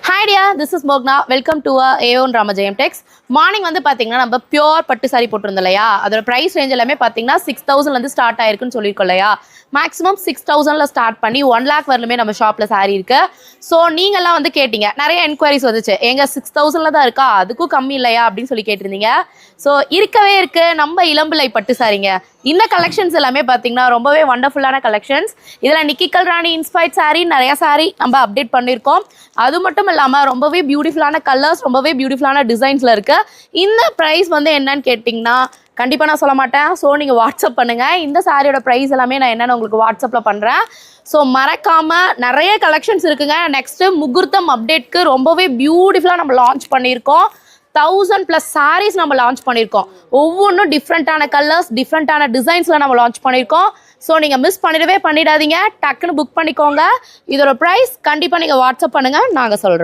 Hi dear, this is Mogna. Welcome to A1 Ramajayam Tex. Morning வந்து பாத்தீங்கன்னா நம்ம pure பட்டு சாரி போட்டுருந்தோம் இல்லையா, அதோட பிரைஸ் ரேஞ்ச் எல்லாமே பாத்தீங்கன்னா 6000 இருந்து ஸ்டார்ட் ஆயிருக்குன்னு சொல்லியிருக்கோம் இல்லையா. மேக்ஸிமம் 6000ல ஸ்டார்ட் பண்ணி 1 lakh வரலுமே நம்ம ஷாப்ல சாரி இருக்கு. ஸோ நீங்கள்லாம் வந்து கேட்டீங்க, நிறைய என்கொயரிஸ் வந்துச்சு, எங்க 6000ல தான் இருக்கா, அதுக்கும் கம்மி இல்லையா அப்படின்னு சொல்லி கேட்டிருந்தீங்க. ஸோ இருக்கவே இருக்கு நம்ம இளம்பிள்ளை பட்டு சாரிங்க. இந்த கலெக்ஷன்ஸ் எல்லாமே பார்த்தீங்கன்னா ரொம்பவே வண்டர்ஃபுல்லான கலெக்ஷன்ஸ். இதில் நிக்கி கல்ராணி இன்ஸ்பைர்ட் சாரீ நிறையா சாரீ நம்ம அப்டேட் பண்ணியிருக்கோம். அது மட்டும் இல்லாமல் ரொம்பவே பியூட்டிஃபுல்லான கலர்ஸ், ரொம்பவே பியூட்டிஃபுல்லான டிசைன்ஸில் இருக்குது. இந்த ப்ரைஸ் வந்து என்னன்னு கேட்டிங்கன்னா கண்டிப்பாக நான் சொல்ல மாட்டேன். ஸோ நீங்கள் வாட்ஸ்அப் பண்ணுங்கள். இந்த சாரியோட ப்ரைஸ் எல்லாமே நான் என்னென்னு உங்களுக்கு வாட்ஸ்அப்பில் பண்ணுறேன். ஸோ மறக்காமல் நிறைய கலெக்ஷன்ஸ் இருக்குங்க. நெக்ஸ்ட்டு முகூர்த்தம் அப்டேட்க்கு ரொம்பவே பியூட்டிஃபுல்லாக நம்ம லான்ச் பண்ணியிருக்கோம். 1000+ சாரீஸ் நம்ம லான்ச் பண்ணியிருக்கோம். ஒவ்வொன்றும் டிஃப்ரெண்ட்டான கலர்ஸ், டிஃப்ரெண்ட்டான டிசைன்ஸில் நம்ம லான்ச் பண்ணியிருக்கோம். ஸோ நீங்கள் மிஸ் பண்ணிடவே பண்ணிடாதீங்க. டக்குன்னு புக் பண்ணிக்கோங்க. இதோட ப்ரைஸ் கண்டிப்பாக நீங்கள் வாட்ஸ்அப் பண்ணுங்கள், நாங்கள் சொல்கிறோம்.